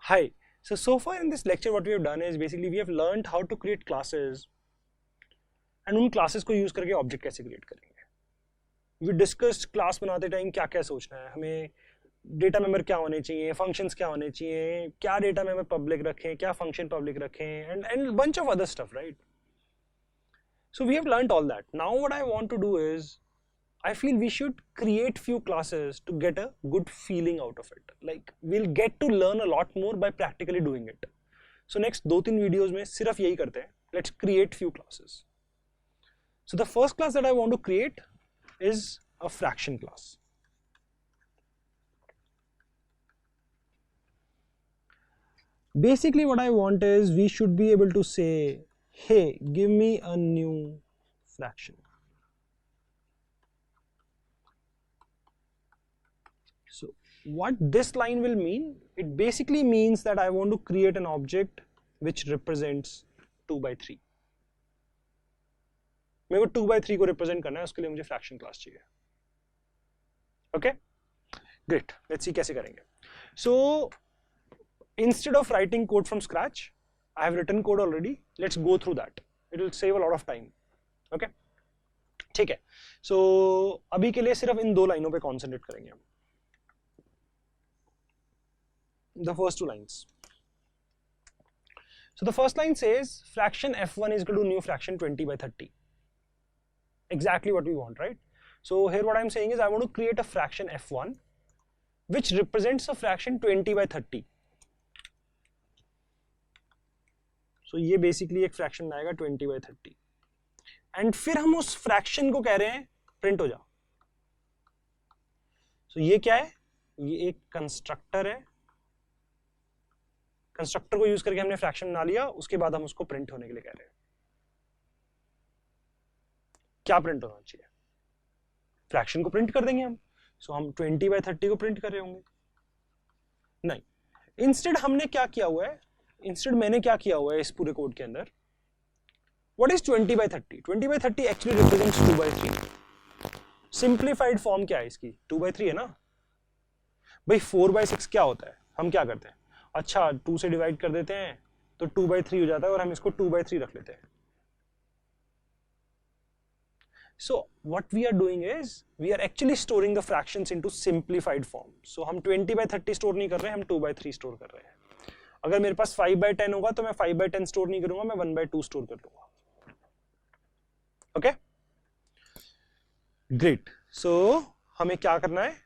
Hi. So far in this lecture, what we have done is basically we have learned how to create classes and उन classes को use करके object कैसे create करेंगे. We discussed class बनाते time क्या क्या सोचना है, हमें डेटा मेंबर क्या होने चाहिए, फंक्शंस क्या होने चाहिए, क्या डेटा मेंबर पब्लिक रखें, क्या फंक्शन पब्लिक रखें, and bunch of other stuff, right? So we have learned all that. Now what I want to do is I feel we should create few classes to get a good feeling out of it. Like we'll get to learn a lot more by practically doing it. So next 2-3 videos में सिर्फ यही करते हैं. Let's create few classes. So the first class that I want to create is a fraction class. Basically what I want is we should be able to say, hey, give me a new fraction. So what this line will mean, it basically means that I want to create an object which represents 2 by 3. मेरे को 2 by 3 को represent करना है, उसके लिए मुझे fraction class चाहिए. Okay? Great. Let's see कैसे करेंगे. So instead of writing code from scratch, I have written code already. Let's go through that. It will save a lot of time. Okay? ठीक है. So अभी के लिए सिर्फ इन दो लाइनों पे concentrate करेंगे हम. The first two lines. So the first line says fraction f1 is equal to new fraction 20 by 30. Exactly what we want, right? So here what I'm saying is I want to create a fraction f1 which represents a fraction 20 by 30. So ये basically एक fraction आएगा 20 by 30. And फिर हम उस fraction को कह रहे हैं print हो जा. So ये क्या है? ये एक constructor है. कंस्ट्रक्टर को यूज करके हमने फ्रैक्शन बना लिया, उसके बाद हम उसको प्रिंट होने के लिए कह रहे हैं. क्या प्रिंट होना चाहिए? फ्रैक्शन को प्रिंट कर देंगे हम. सो हम 20 by 30 को प्रिंट कर रहे होंगे. नहीं, इंस्टेड हमने क्या किया हुआ है, मैंने क्या किया हुआ है इस पूरे कोड के अंदर, what is 20 by 30? 20 by 30 actually represents 2 by 3. Simplified form क्या है इसकी? 2 by 3 है ना भाई. 4 by 6 क्या होता है? हम क्या करते हैं, अच्छा 2 से डिवाइड कर देते हैं तो 2 by 3 हो जाता है और हम इसको 2 by 3 रख लेते हैं. So what we are doing is we are actually storing the fractions into simplified form. So हम 20 by 30 स्टोर नहीं कर रहे हैं, हम 2 by 3 स्टोर कर रहे हैं. अगर मेरे पास 5 by 10 होगा तो मैं 5 by 10 स्टोर नहीं करूंगा, मैं 1 by 2 स्टोर कर लूंगा. Okay, great. सो हमें क्या करना है,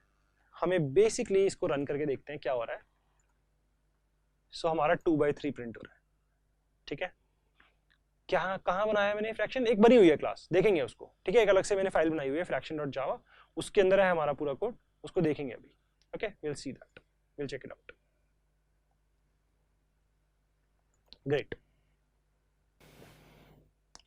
हमें बेसिकली इसको रन करके देखते हैं क्या हो रहा है. सो हमारा 2 by 3 प्रिंट हो रहा है. ठीक है, क्या कहाँ बनाया है मैंने फ्रैक्शन? एक बनी हुई है क्लास, देखेंगे उसको. ठीक है, एक अलग से मैंने फाइल बनाई हुई है fraction.java, उसके अंदर है हमारा पूरा कोड, उसको देखेंगे अभी. Okay, will see that, will check it out. Great.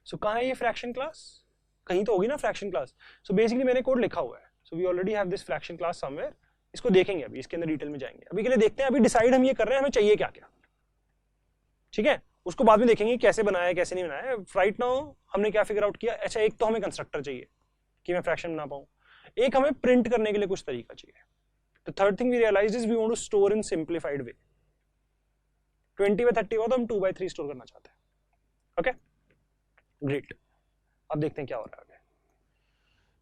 So कहाँ है ये फ्रैक्शन क्लास? कहीं तो होगी ना फ्रैक्शन क्लास. सो बेसिकली मैंने कोड लिखा हुआ है. So we already have this fraction class somewhere. इसको देखेंगे अभी, इसके अंदर डिटेल में जाएंगे. अभी के लिए देखते हैं, अभी डिसाइड हम ये कर रहे हैं हमें चाहिए क्या क्या. ठीक है, उसको बाद में देखेंगे कैसे बनाया है कैसे नहीं बनाया है. राइट नाउ हमने क्या फिगर आउट किया, अच्छा एक तो हमें कंस्ट्रक्टर चाहिए कि मैं फ्रैक्शन बना पाऊं, एक हमें प्रिंट करने के लिए कुछ तरीका चाहिए. तो third thing we realise is we want to store in simplified way. 20 by 30 हो तो हम 2 by 3 स्टोर करना चाहते हैं. Okay, great. अब देखते हैं क्या हो रहा है आगे.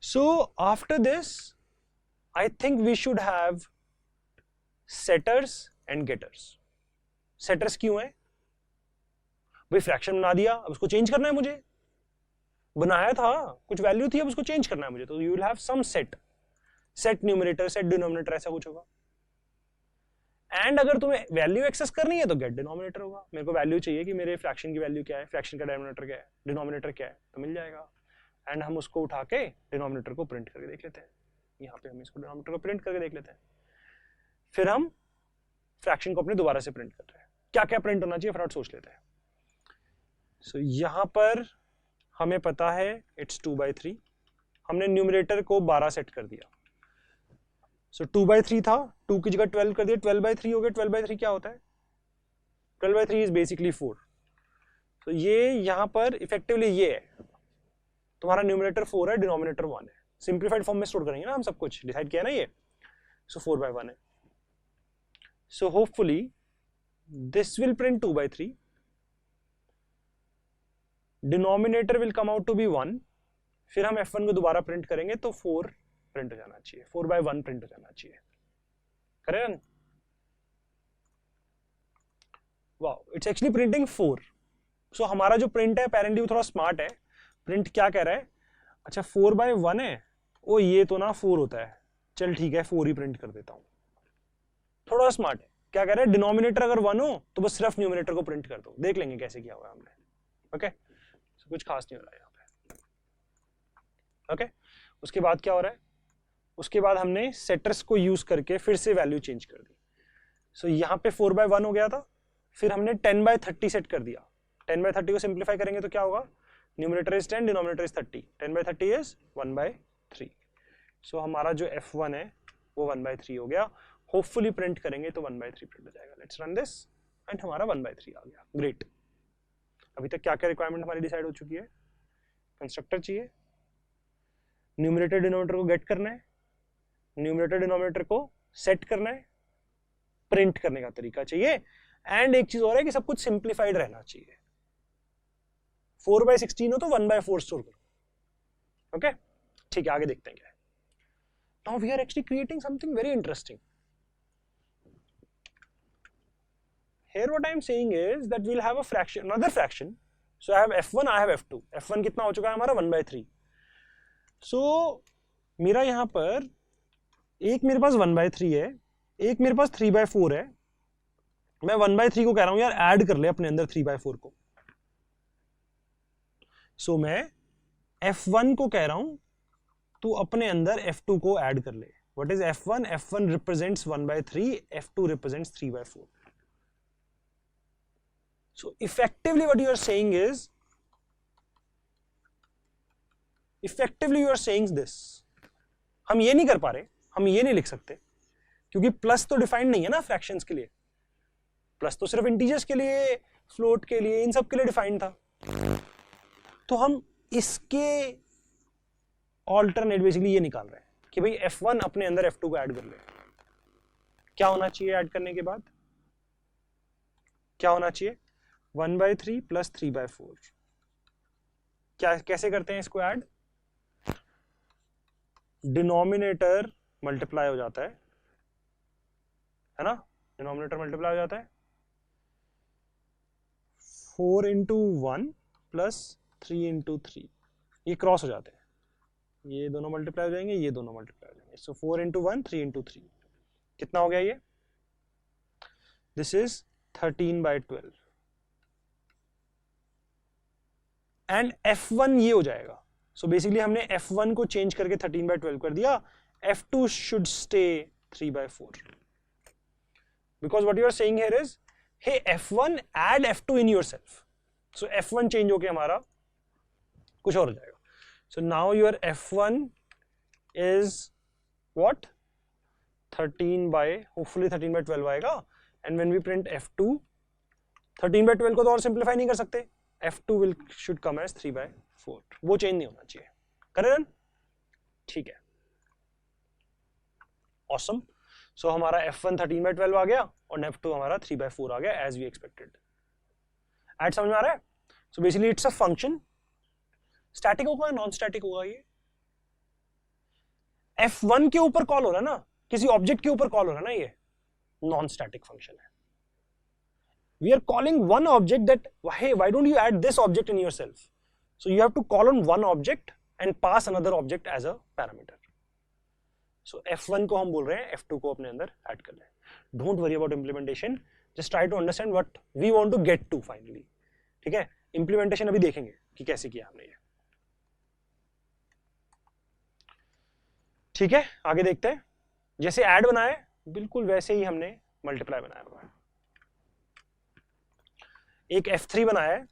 So after this I think we should have setters and getters. Setters क्यों है भाई? फ्रैक्शन बना दिया, अब उसको चेंज करना है मुझे. बनाया था, कुछ वैल्यू थी, अब उसको चेंज करना है मुझे. तो you will have some set, set numerator, set denominator, ऐसा कुछ होगा. एंड अगर तुम्हें वैल्यू एक्सेस करनी है तो गेट डिनोमिनेटर होगा. मेरे को वैल्यू चाहिए कि मेरे फ्रैक्शन की वैल्यू क्या है, फ्रैक्शन का डिनोमिनेटर क्या है, डिनोमिनेटर क्या है, तो मिल जाएगा. एंड हम उसको उठा के डिनोमिनेटर को प्रिंट करके देख लेते हैं. यहाँ पे हम इसको डिनोमिनेटर को प्रिंट करके देख लेते हैं. फिर हम फ्रैक्शन को अपने दोबारा से प्रिंट कर रहे हैं. क्या क्या प्रिंट होना चाहिए फटाफट सोच लेते हैं. सो यहाँ पर हमें पता है इट्स 2 by 3. हमने न्यूमरेटर को 12 सेट कर दिया. सो 2 by 3 था, 2 की जगह 12 कर दिया, 12 by 3 हो गया. 12 by 3 क्या होता है? 12 by 3 इज बेसिकली 4. तो ये यहाँ पर इफेक्टिवली ये है, तुम्हारा न्यूमरेटर 4 है, डिनोमिनेटर 1 है. सिंप्लीफाइड फॉर्म में स्टोर करेंगे ना हम, सब कुछ डिसाइड किया ना ये. सो 4 by 1 है. So hopefully this will print 2 by 3, denominator will come out to be 1, फिर हम f1 को दोबारा प्रिंट करेंगे तो 4 प्रिंट हो जाना चाहिए, 4 by 1 प्रिंट हो जाना चाहिए, correct? Wow, it's actually printing 4. सो हमारा जो प्रिंट है अपेरेंटली वो थोड़ा स्मार्ट है. प्रिंट क्या कह रहा है? अच्छा 4 by 1 है, ओ ये तो ना 4 होता है, चल ठीक है 4 ही प्रिंट कर देता हूं. थोड़ा स्मार्ट है. क्या कह रहा है? डिनोमिनेटर अगर 1 हो तो बस सिर्फ न्यूमिनेटर को प्रिंट कर दो. देख लेंगे कैसे किया हुआ है हमने. ओके कुछ खास नहीं हो रहा है यहाँ पे. ओके उसके बाद क्या हो रहा है? उसके बाद हमने सेटर्स को यूज करके फिर से वैल्यू चेंज कर दी. सो यहाँ पे 4 by 1 हो गया था, फिर हमने 10 by 30 सेट कर दिया. 10 by 30 को सिंप्लीफाई करेंगे तो क्या होगा? Numerator is 10, denominator is 30. 10 by 30 is 1 by 3. सो हमारा जो f1 है वो 1 by 3 हो गया. होपफुली प्रिंट करेंगे तो 1 by 3 प्रिंट हो जाएगा. लेट्स रन दिस एंड हमारा 1 by 3 आ गया. ग्रेट. अभी तक क्या क्या रिक्वायरमेंट हमारी डिसाइड हो चुकी है? कंस्ट्रक्टर चाहिए, न्यूमिनेटर डिनोमिनेटर को गेट करना है, न्यूमिनेटर डिनोमिनेटर को सेट करना है, प्रिंट करने का तरीका चाहिए, एंड एक चीज और है कि सब कुछ सिंप्लीफाइड रहना चाहिए. 4 by 16 हो तो 1 by 4 स्टोर करो. ओके ठीक है, आगे देखते हैं क्या है. Now we are actually creating something very interesting. Here what I am saying is that we'll have a fraction, another fraction. So I have f1, I have f2. f1 कितना हो चुका है हमारा? 1 by 3. So मेरा यहाँ पर एक मेरे पास 1 by 3 है, एक मेरे पास 3 by 4 है. मैं 1 by 3 को कह रहा हूं यार ऐड कर ले अपने अंदर 3 by 4 को. So मैं f1 को कह रहा हूं तू अपने अंदर f2 को ऐड कर ले. What is f1? f1 represents 1 by 3, f2 represents 3 by 4. So effectively what you are saying is, this. हम ये नहीं कर पा रहे, हम ये नहीं लिख सकते क्योंकि प्लस तो डिफाइंड नहीं है ना फ्रैक्शंस के लिए. प्लस तो सिर्फ इंटीजर्स के लिए, फ्लोट के लिए, इन सब के लिए डिफाइंड था. तो हम इसके ऑल्टरनेट बेसिकली ये निकाल रहे हैं कि भाई f1 अपने अंदर f2 को ऐड कर ले. क्या होना चाहिए ऐड करने के बाद? क्या होना चाहिए? 1 by 3 plus 3 by 4. क्या कैसे करते हैं इसको ऐड? डिनोमिनेटर मल्टीप्लाई हो जाता है ना? डिनोमिनेटर मल्टीप्लाई हो जाता है. 4 into 1 plus 3 into 3. ये क्रॉस हो जाते हैं, ये दोनों मल्टीप्लाई हो जाएंगे, ये दोनों मल्टीप्लाई हो जाएंगे. सो 4 into 1, 3 into 3. कितना हो गया ये? This is 13 by 12. And f1 ये हो जाएगा. सो बेसिकली हमने f1 को चेंज करके 13 by 12 कर दिया. f2 should stay 3 by 4. Because what you are saying here is, hey f1 add f2 in yourself. So f1 change होके हमारा कुछ और हो जाएगा. So now your f1 is what? 13 by, hopefully 13 by 12 आएगा. And when we print f2, 13 by 12 को तो और सिंप्लीफाई नहीं कर सकते. f2 will should come as 3 by 4. वो चेंज नहीं होना चाहिए. करेक्ट? ठीक है. ऑसम. सो हमारा f1 13 by 12 आ गया और f2 हमारा 3 by 4 आ गया एज वी एक्सपेक्टेड. ऐड समझ में आ रहा है? So basically it's a function. Static होगा या नॉन स्टैटिक होगा? ये f1 के ऊपर कॉल हो रहा है ना, किसी ऑब्जेक्ट के ऊपर कॉल हो रहा है ना, ये नॉन स्टैटिक फंक्शन है. We are calling one object that, hey, why don't you add this object in yourself? So you have to call on one object and pass another object as a parameter. So f1 को हम बोल रहे हैं f2 को अपने अंदर add कर लें. Don't worry about implementation. Just try to understand what we want to get to finally. ठीक है? Implementation अभी देखेंगे कि कैसे किया हमने ये. ठीक है, आगे देखते हैं. जैसे ऐड बनाया है बिल्कुल वैसे ही हमने मल्टीप्लाई बनाया हुआ है. एक f3 बनाया है.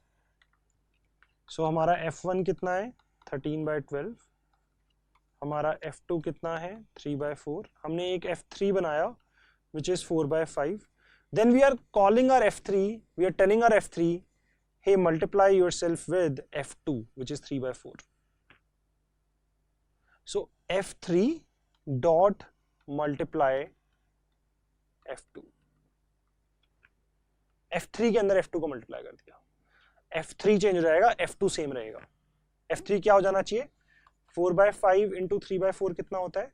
सो हमारा f1 कितना है? 13 by 12. हमारा f2 कितना है? 3 by 4. हमने एक f3 बनाया which is 4 by 5. Then we are calling our f3, we are telling our f3, hey, multiply yourself with f2 which is 3 by 4. So f3 dot multiply f2. F3 के अंदर F2 को multiply कर दिया, F3 change हो जाएगा, F2 same रहेगा। F3 क्या हो जाना चाहिए, 4/5 इंटू 3/4 कितना होता है,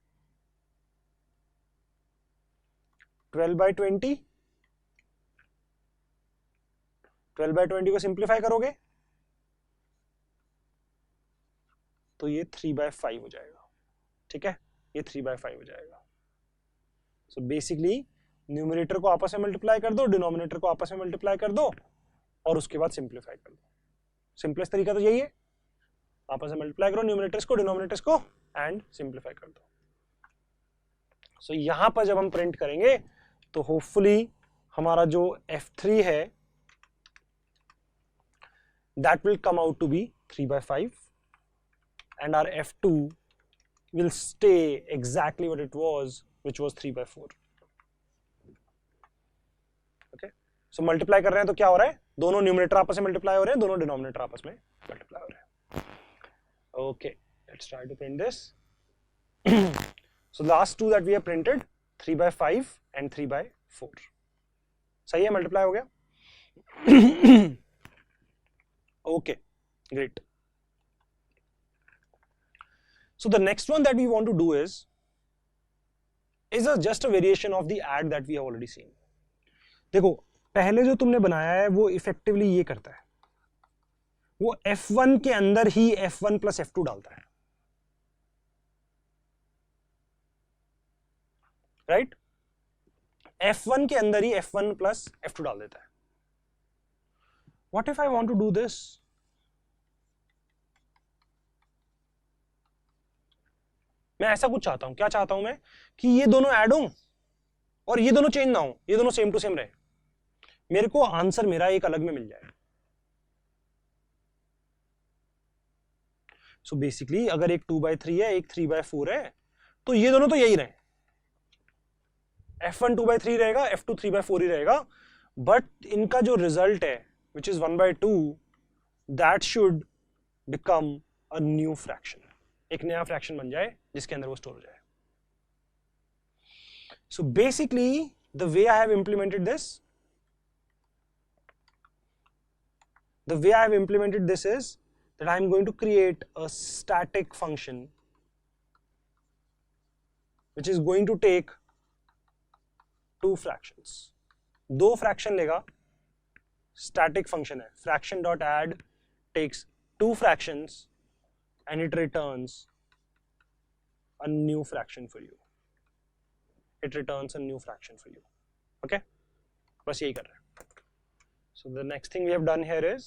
12/20। 12/20 को सिंप्लीफाई करोगे तो ये 3/5 हो जाएगा, ठीक है, ये 3/5 हो जाएगा। सो बेसिकली न्यूमरेटर को आपस में मल्टीप्लाई कर दो, डिनोमिनेटर को आपस में मल्टीप्लाई कर दो और उसके बाद सिंप्लीफाई कर दो। सिंपलेस्ट तरीका तो यही है, आपस में मल्टीप्लाई करो न्यूमरेटर्स को डिनोमिनेटर्स को एंड सिंप्लीफाई कर दो। सो यहां पर जब हम प्रिंट करेंगे तो होपफुली हमारा जो F3 है that will come out to be 3/5 and our F2 will stay exactly what it was, which was 3/4. okay, so multiply कर रहे हैं तो क्या हो रहा है, दोनों न्यूमरेटर आपस में मल्टीप्लाई हो रहे हैं, दोनों डिनोमिनेटर आपस में मल्टीप्लाई हो रहे हैं। Okay, let's try to print this. So last two that we have printed, 3/5 and 3/4. सही है, मल्टीप्लाई हो गया। Okay, great. So the next one that we want to do is just a variation of the add that we have already seen. देखो पहले जो तुमने बनाया है वो इफेक्टिवली ये करता है, वो F1 के अंदर ही F1 प्लस F2 डालता है, राइट? F1 के अंदर ही F1 प्लस F2 डाल देता है। What if I want to do this? मैं ऐसा कुछ चाहता हूं, क्या चाहता हूं मैं, कि ये दोनों ऐड हों और ये दोनों चेंज ना हो, ये दोनों सेम टू सेम रहे, मेरे को आंसर मेरा एक अलग में मिल जाए। सो बेसिकली अगर एक 2/3 है, एक 3/4 है, तो ये दोनों तो यही रहे, F1 2/3 रहेगा, F2 3/4 ही रहेगा, बट इनका जो रिजल्ट है which is 1/2, that should become a new fraction, एक नया फ्रैक्शन बन जाए जिसके अंदर वो स्टोर हो जाए। So basically the way I have implemented this, is that I am going to create a static function which is going to take two fractions, दो फ्रैक्शन लेगा, static function है, fraction dot add takes two fractions and it returns a new fraction for you. Okay, बस यही कर रहे हैं। So the next thing we have done here is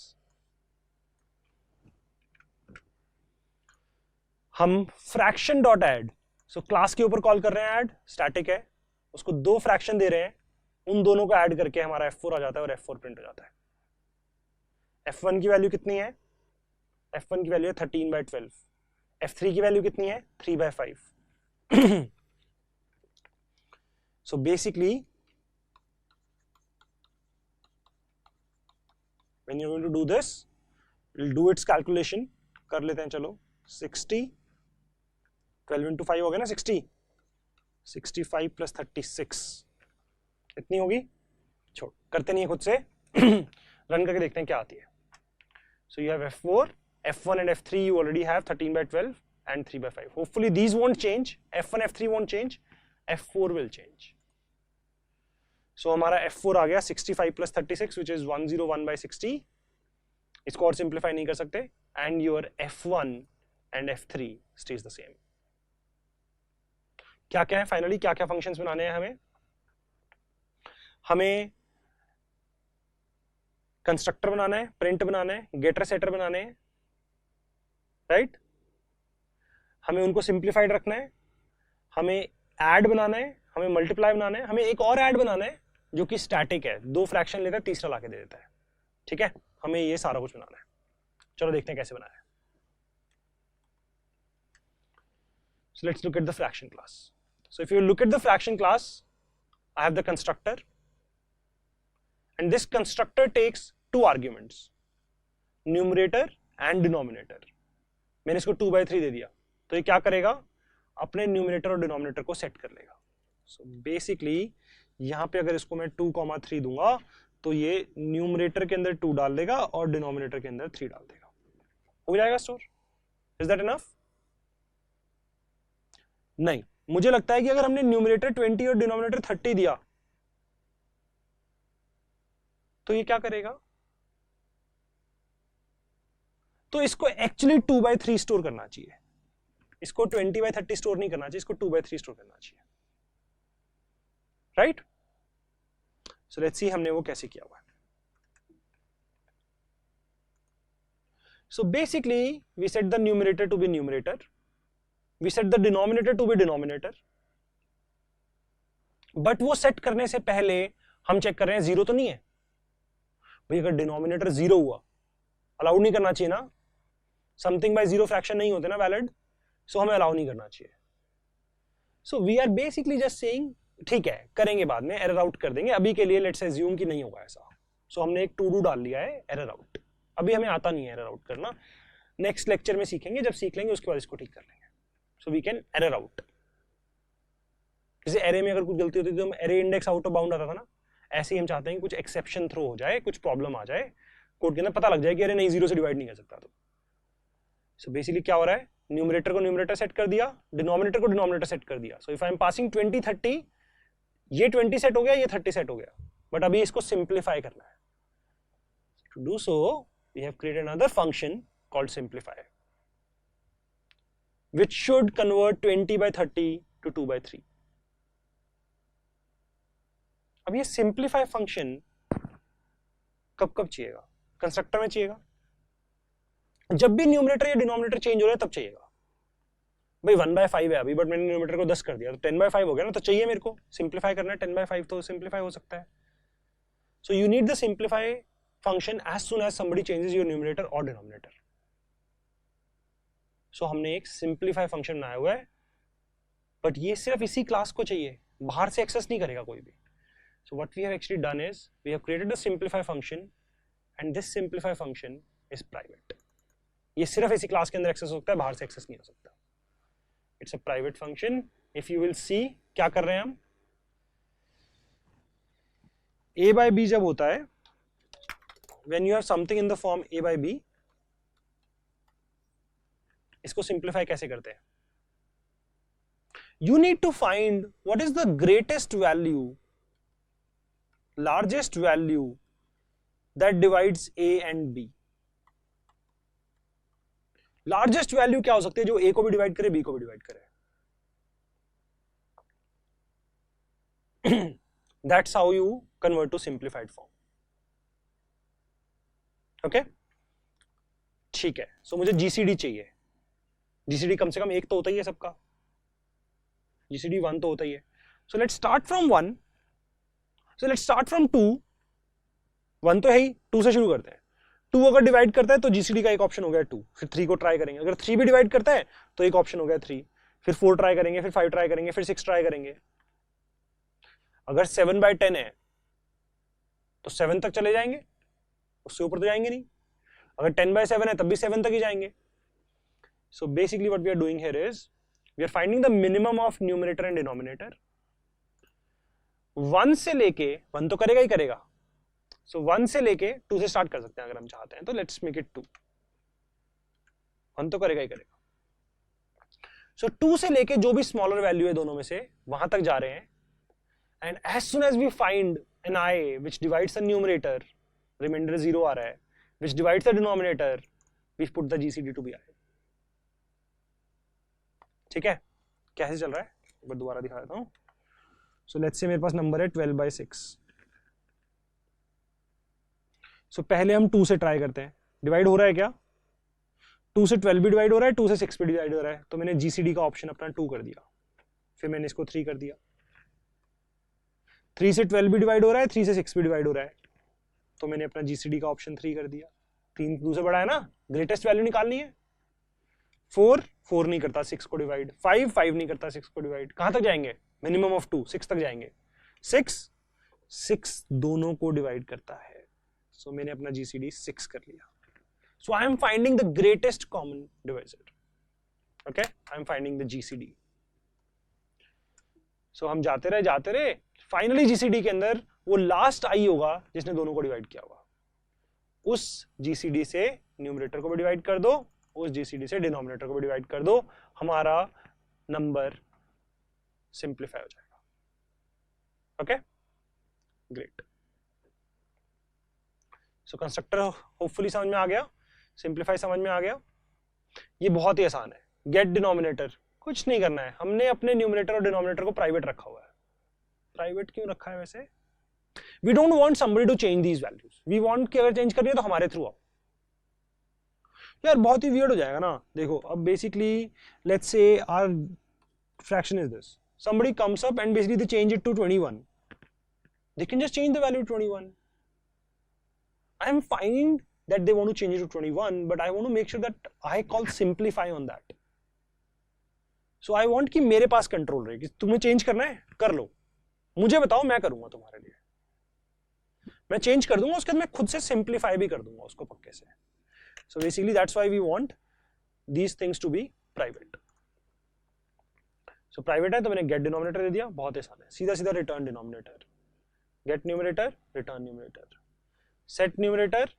हम fraction dot add, so class के ऊपर call कर रहे हैं add, static है, उसको दो फ्रैक्शन दे रहे हैं, उन दोनों को ऐड करके हमारा F4 आ जाता है और F4 प्रिंट हो जाता है। F1 की वैल्यू कितनी है, F1 की वैल्यू है 13/12, F3 की वैल्यू कितनी है 3/5। So basically when you're going to do this, we'll do its calculation, कर लेते हैं, चलो 60, 12 into 5 हो गया ना 60, 65 plus 36 कितनी होगी, छोड़, करते नहीं है खुद से, रन करके देखते हैं क्या आती है। So you have F4, F1 and F3 you already have 13/12 and 3/5. Hopefully these won't change, F1, F3 won't change, F4 will change. So हमारा F4 आ गया 65 plus 36 which is 101/60, इसको और सिंप्लीफाई नहीं कर सकते, and your F1 and F3 stays the same. क्या क्या है फाइनली, क्या क्या फंक्शंस बनाने हैं हमें कंस्ट्रक्टर बनाना है, प्रिंट बनाना है, गेटर सेटर बनाने हैं, राइट? हमें उनको सिंप्लीफाइड रखना है, हमें ऐड बनाना है, हमें मल्टीप्लाई बनाना है, हमें एक और ऐड बनाना है जो कि स्टैटिक है, दो फ्रैक्शन लेता है, तीसरा लाके दे देता है, ठीक है? हमें ये सारा कुछ बनाना है। चलो देखते हैं कैसे बनाया है। So let's look at the fraction class. So if you look at the fraction class, I have the constructor, and this constructor takes two arguments, numerator and denominator. मैंने इसको 2/3 दे दिया, तो ये क्या करेगा, अपने न्यूमरेटर और डिनोमिनेटर को सेट कर लेगा। So basically यहाँ पे अगर इसको मैं 2,3 दूंगा तो ये न्यूमरेटर के अंदर 2 डाल देगा और डिनोमिनेटर के अंदर 3 डाल देगा, हो जाएगा स्टोर। Is that enough? नहीं, मुझे लगता है कि अगर हमने न्यूमरेटर 20 और डिनोमिनेटर 30 दिया तो ये क्या करेगा, तो इसको एक्चुअली 2/3 स्टोर करना चाहिए, इसको 20/30 स्टोर नहीं करना चाहिए, इसको 2/3 स्टोर करना चाहिए, राइट? सो लेट्स सी हमने वो कैसे किया हुआ है। So basically we set the numerator to be numerator, we set the denominator to be denominator, but वो सेट करने से पहले हम चेक कर रहे हैं जीरो तो नहीं है भाई। अगर डिनोमिनेटर जीरो हुआ, अलाउड नहीं करना चाहिए ना, समथिंग बाय जीरो फ्रैक्शन नहीं होते ना वैलिड, सो हमें अलाउ नहीं करना चाहिए। So we are basically just saying ठीक है करेंगे बाद में, एरर आउट कर देंगे, अभी के लिए लेट्स अज्यूम कि नहीं होगा ऐसा। सो हमने एक टू डू डाल लिया है एरर आउट, अभी हमें आता नहीं है एरर आउट करना, नेक्स्ट लेक्चर में सीखेंगे, जब सीख लेंगे उसके बाद इसको ठीक कर लेंगे। So we can error out, जैसे एरे में अगर कुछ गलती होती है तो हम array index out of bound आता था ना, ऐसे ही हम चाहते हैं कुछ एक्सेप्शन थ्रो हो जाए, कुछ प्रॉब्लम आ जाए कोड के अंदर, पता लग जाए कि अरे नहीं जीरो से डिवाइड नहीं कर सकता। तो सो बेसिकली क्या हो रहा है, न्यूमरेटर को न्यूमरेटर सेट कर दिया, डिनोमिनेटर को डिनोमिनेटर सेट कर दिया। So if I am passing 20 30, ये 20 सेट हो गया, ये 30 सेट हो गया, बट अभी इसको सिंप्लीफाई करना है। To do so we have created another function called simplify, which should convert 20/30 to 2/3. अब ये simplify function कब कब चाहिएगा, कंस्ट्रक्टर में चाहिएगा, जब भी न्यूमरेटर या डिनोमिनेटर चेंज हो रहा है तब चाहिएगा। भाई 1/5 है अभी, बट मैंने न्यूमरेटर को 10 कर दिया तो 10/5 हो गया ना, तो चाहिए मेरे को सिंप्लीफाई करना है, 10/5 तो सिंप्लीफाई हो सकता है। So you need the simplify function as soon as somebody changes your numerator or denominator. So हमने एक simplify function बनाया हुआ है, but ये सिर्फ इसी क्लास को चाहिए, बाहर से एक्सेस नहीं करेगा कोई भी। So what we have actually done is we have created a simplify function and this simplify function is private. ये सिर्फ इसी क्लास के अंदर एक्सेस होता है, बाहर से एक्सेस नहीं हो सकता। It's a private function. If you will see क्या कर रहे हैं हम, a by b जब होता है, when you have something in the form a by b, इसको simplify कैसे करते हैं, you need to find what is the greatest value, largest value that divides a and b. largest value क्या हो सकती है जो a को भी डिवाइड करे b को भी डिवाइड करे, that's how you convert to simplified form. Okay ठीक है। सो मुझे जीसीडी चाहिए, जीसीडी कम से कम एक तो होता ही है सबका, जीसीडी 1 तो होता ही है। So let's start from 1, so let's start from 2, 1 तो है ही, 2 से शुरू करते हैं। 2 अगर डिवाइड करता है तो जीसीडी का एक ऑप्शन हो गया 2, फिर 3 को ट्राई करेंगे, अगर 3 भी डिवाइड करता है तो एक ऑप्शन हो गया 3, फिर 4 ट्राई करेंगे, फिर 5 ट्राई करेंगे, फिर 6 ट्राई करेंगे। अगर 7/10 है तो 7 तक चले जाएंगे, उससे ऊपर तो जाएंगे नहीं। अगर 10/7 है तब भी 7 तक ही जाएंगे। So basically what we are doing here is we are finding the minimum of numerator and denominator. 1 से लेके 1 तो करेगा ही करेगा, सो 1 से लेके 2 से स्टार्ट कर सकते हैं अगर हम चाहते हैं तो, लेट्स मेक इट 2, 1 तो करेगा ही करेगा। सो 2 से लेके जो भी स्मॉलर वैल्यू है दोनों में से वहां तक जा रहे हैं, and as soon as we find an I which divides the numerator, remainder 0 आ रहा है, which divides the denominator, we put the GCD to be I. ठीक है, कैसे चल रहा है एक बार दोबारा दिखा देता हूं। सो लेट्स से मेरे पास नंबर है 12/6। सो पहले हम 2 से ट्राई करते हैं, डिवाइड हो रहा है क्या, 2 से 12 भी डिवाइड हो रहा है, 2 से 6 भी डिवाइड हो रहा है, तो मैंने GCD का ऑप्शन अपना 2 कर दिया, फिर मैंने इसको 3 कर दिया। 3 से 12 भी डिवाइड हो रहा है, 3 से 6 भी डिवाइड हो रहा है, तो मैंने अपना जीसीडी का ऑप्शन 3 कर दिया। 3 2 से बड़ा है ना, ग्रेटेस्ट वैल्यू निकालनी है। 4 नहीं करता 6 को डिवाइड, 5 नहीं करता 6 को डिवाइड, कहां तक जाएंगे, मिनिमम ऑफ 2, 6 तक जाएंगे। 6 दोनों को डिवाइड करता है, सो मैंने अपना जीसीडी 6 कर लिया। So I am finding the greatest common divisor, okay, I am finding the GCD. So हम जाते रहे, फाइनली जीसीडी के अंदर वो लास्ट आई होगा जिसने दोनों को डिवाइड किया होगा। उस जीसीडी से न्यूमरेटर को भी डिवाइड कर दो, उस जीसीडी से डिनोमिनेटर को भी डिवाइड कर दो, हमारा नंबर सिंप्लीफाई हो जाएगा। Okay, great. So constructor hopefully समझ में आ गया, सिंप्लीफाई समझ में आ गया। ये बहुत ही आसान है। गेट डिनोमिनेटर, कुछ नहीं करना है, हमने अपने न्यूमरेटर और डिनोमिनेटर को प्राइवेट रखा हुआ है। प्राइवेट क्यों रखा है वैसे? We don't want somebody to change these values, we want कि अगर चेंज करनी है तो हमारे थ्रू आओ। यार बहुत ही वियर्ड हो जाएगा ना। देखो अब basically let's say our fraction is this, somebody comes up and basically they change it to 21, they can just change the value to 21. I am fine that they want to change it to 21, but I want to make sure that I call simplify on that. So I want कि मेरे पास control रहे कि तुम्हें change करना है कर लो, मुझे बताओ मैं करूंगा तुम्हारे लिए, मैं चेंज कर दूंगा, उसके बाद मैं खुद से सिंप्लीफाई भी कर दूंगा उसको पक्के से। So basically that's why we want these things to be private. So private है तो मैंने गेट डिनोमिनेटर दे दिया, बहुत आसान है, सीधा सीधा return denominator, get numerator return numerator, set numerator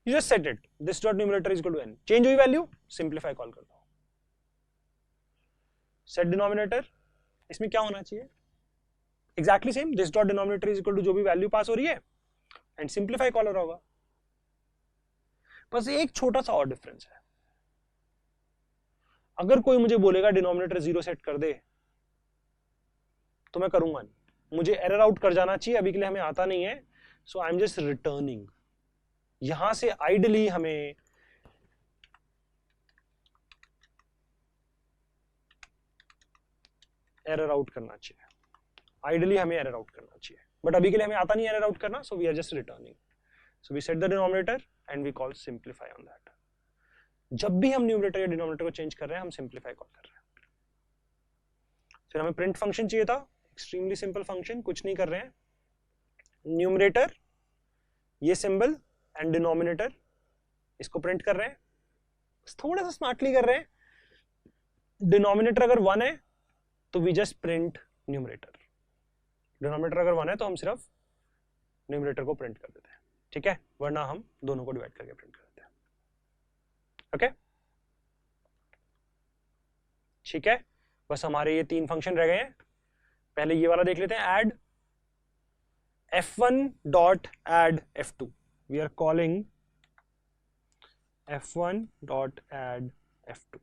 you just set it, this dot numerator is equal to n, change हुई वैल्यू सिंप्लीफाई कॉल कर दो। सेट डिनोमिनेटर, इसमें क्या होना चाहिए? Exactly same, this dot denominator is equal to जो भी value pass हो रही है एंड सिंप्लीफाई कॉल हो रहा होगा। बस एक छोटा सा और डिफरेंस है, अगर कोई मुझे बोलेगा डिनोमिनेटर 0 सेट कर दे तो मैं करूंगा नहीं, मुझे एरर आउट कर जाना चाहिए, अभी के लिए हमें आता नहीं है, सो आई एम जस्ट रिटर्निंग। यहां से आइडली हमें एरर आउट करना चाहिए, आइडली हमें एरर आउट करना चाहिए, बट अभी के लिए हमें आता नहीं एरर आउट करना, so we are just returning. So we set the denominator and we call simplify on that. जब भी हम न्यूमरेटर या डिनोमिनेटर को चेंज कर रहे हैं हम सिंप्लीफाई कॉल कर रहे हैं। फिर हमें प्रिंट फंक्शन चाहिए था, एक्सट्रीमली सिंपल फंक्शन, कुछ नहीं कर रहे हैं, न्यूमरेटर ये सिंबल एंड डिनोमिनेटर इसको प्रिंट कर रहे हैं, थोड़ा सा स्मार्टली कर रहे हैं। डिनोमिनेटर अगर 1 है तो we just print numerator, denominator अगर 1 है तो हम सिर्फ न्यूमरेटर को प्रिंट कर देते हैं, ठीक है, वरना हम दोनों को डिवाइड करके प्रिंट कर देते हैं। ओके ठीक है, बस हमारे ये 3 फंक्शन रह गए हैं। पहले ये वाला देख लेते हैं, add f1 dot add f2, we are calling f1 dot add f2।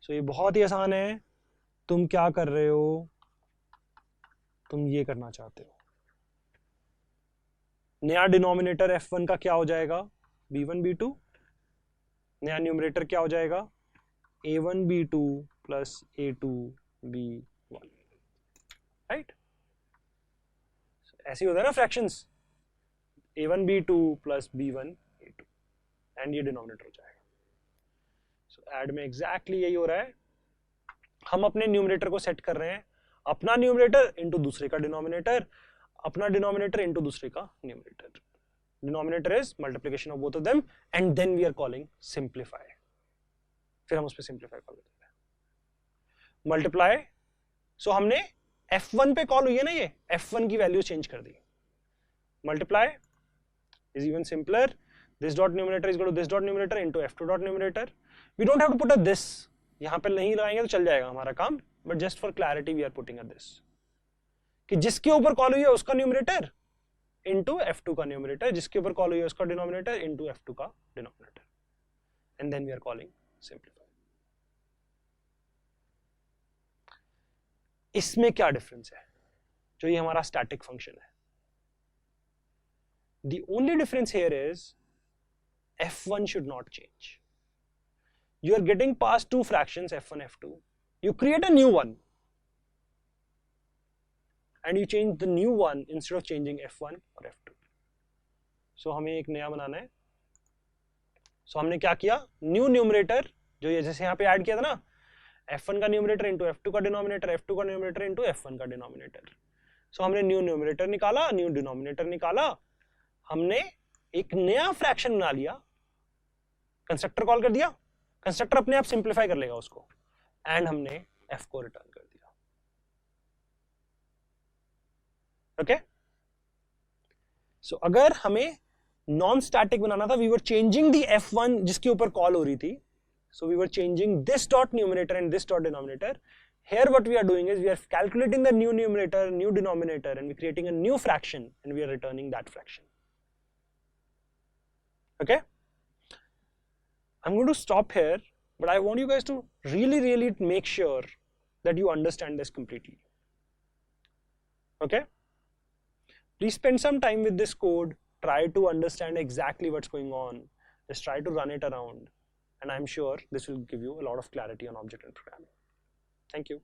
So ये बहुत ही आसान है, तुम क्या कर रहे हो, तुम ये करना चाहते हो, नया डिनोमिनेटर f1 का क्या हो जाएगा, b1 b2, नया न्यूमरेटर क्या हो जाएगा, a1 b2 plus a2 b1, right. ऐसे होता है ना fractions, a1 b2 plus b1 a2 and ये डिनोमिनेटर हो जाएगा। सो ऐड में एग्जैक्टली यही हो रहा है, हम अपने न्यूमरेटर को सेट कर रहे हैं, अपना न्यूमरेटर इनटू दूसरे का डिनोमिनेटर, अपना डिनोमिनेटर इनटू दूसरे का numerator, denominator is multiplication of both of them and then we are calling simplify, फिर हम उस पे सिंप्लीफाई कॉल करते हैं। मल्टीप्लाई, सो हमने f1 पे कॉल हुई है ना, ये f1 की वैल्यू चेंज कर दी, multiply is even simpler, this dot numerator is equal to this dot numerator into f2 dot numerator, we don't have to put a this, यहां पे नहीं लगाएंगे तो चल जाएगा हमारा काम, but just for clarity we are putting a this, कि जिसके ऊपर कॉल हुई है उसका न्यूमरेटर इनटू f2 का न्यूमरेटर, जिसके ऊपर कॉल हुई है उसका डिनोमिनेटर इनटू f2 का denominator, and then we are calling simplify. इसमें क्या डिफरेंस है, जो ये हमारा स्टैटिक फंक्शन है, the only difference here is f1 should not change, you are getting past 2 fractions f1 f2, you create a new one and you change the new one instead of changing f1 or f2। so हमें एक नया बनाना है, so हमने क्या किया, new numerator जो ये जैसे यहाँ पे ऐड किया था ना, f1 का न्यूमरेटर इंटू f2 का डिनोमिनेटर, f2 का न्यूमरेटर इंटू f1 का डिनोमिनेटर, सो हमने न्यू न्यूमरेटर निकाला, न्यू डिनोमिनेटर निकाला, हमने एक नया फ्रैक्शन बना लिया, कंस्ट्रक्टर कॉल कर दिया, कंस्ट्रक्टर अपने आप सिंप्लीफाई कर लेगा उसको, एंड हमने f को रिटर्न कर दिया। ओके सो अगर हमें नॉन स्टैटिक बनाना था, we were changing the f1 जिसके ऊपर कॉल हो रही थी, so we were changing this dot numerator and this dot denominator. Here what we are doing is we are calculating the new numerator, new denominator, and we're creating a new fraction and we are returning that fraction. Okay, I'm going to stop here, but I want you guys to really make sure that you understand this completely. Okay, please spend some time with this code, try to understand exactly what's going on, just try to run it around, and I'm sure this will give you a lot of clarity on object-oriented programming. Thank you.